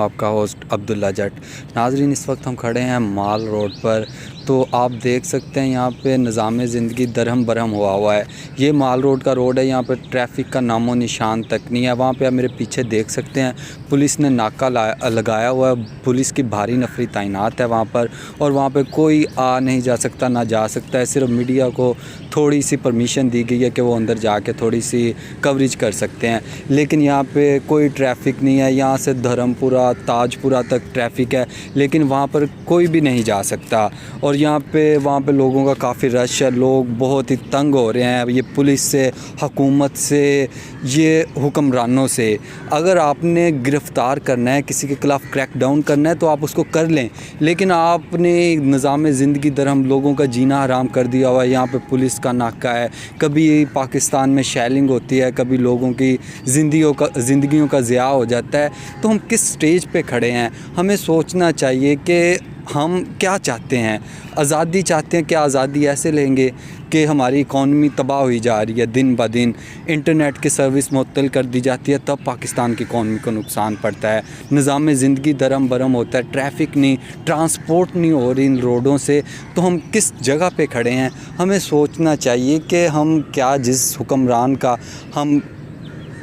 हूँ आपका होस्ट अब्दुल्ला जट। नाज़रीन, इस वक्त हम खड़े हैं माल रोड पर। तो आप देख सकते हैं यहाँ पे निज़ाम ज़िंदगी दरहम बरहम हुआ है। ये माल रोड का रोड है, यहाँ पे ट्रैफिक का नामो निशान तक नहीं है। वहाँ पे आप मेरे पीछे देख सकते हैं पुलिस ने नाका लगाया हुआ है। पुलिस की भारी नफरी तैनात है वहाँ पर, और वहाँ पे कोई आ नहीं जा सकता ना जा सकता है। सिर्फ मीडिया को थोड़ी सी परमिशन दी गई है कि वो अंदर जाके थोड़ी सी कवरेज कर सकते हैं, लेकिन यहाँ पे कोई ट्रैफिक नहीं है। यहाँ से धर्मपुरा ताजपुरा तक ट्रैफिक है, लेकिन वहाँ पर कोई भी नहीं जा सकता। और वहाँ पे लोगों का काफ़ी रश है। लोग बहुत ही तंग हो रहे हैं ये पुलिस से, हुकूमत से, ये हुक्मरानों से। अगर आपने गिरफ़्तार करना है, किसी के ख़िलाफ़ क्रैक डाउन करना है तो आप उसको कर लें, लेकिन आपने निज़ाम ज़िंदगी दरहम लोगों का जीना हराम कर दिया हुआ है। यहाँ पे पुलिस का नाका है, कभी पाकिस्तान में शेलिंग होती है, कभी लोगों की ज़िंदगियों का ज़िया हो जाता है। तो हम किस स्टेज पे खड़े हैं? हमें सोचना चाहिए कि हम क्या चाहते हैं। आज़ादी चाहते हैं? क्या आज़ादी ऐसे लेंगे कि हमारी इकॉनमी तबाह हुई जा रही है दिन ब दिन, इंटरनेट की सर्विस मुअत्तल कर दी जाती है, तब पाकिस्तान की इकॉनमी को नुकसान पड़ता है। निज़ाम ज़िंदगी दरम बरम होता है, ट्रैफिक नहीं, ट्रांसपोर्ट नहीं हो रही इन रोडों से। तो हम किस जगह पे खड़े हैं? हमें सोचना चाहिए कि हम क्या, जिस हुक्मरान का हम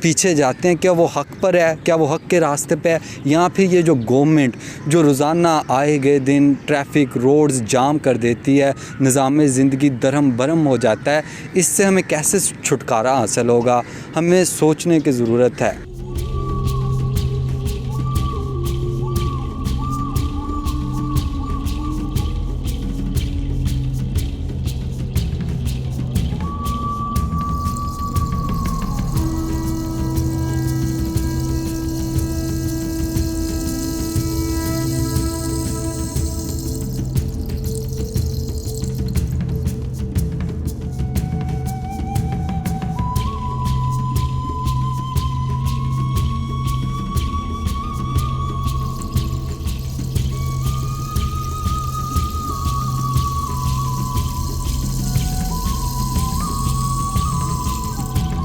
पीछे जाते हैं, क्या वो हक़ पर है, क्या वो हक़ के रास्ते पे है, या फिर ये जो गवर्नमेंट जो रोज़ाना आए गए दिन ट्रैफिक रोड्स जाम कर देती है, निज़ाम ज़िंदगी दरहम बरहम हो जाता है। इससे हमें कैसे छुटकारा हासिल होगा? हमें सोचने की ज़रूरत है।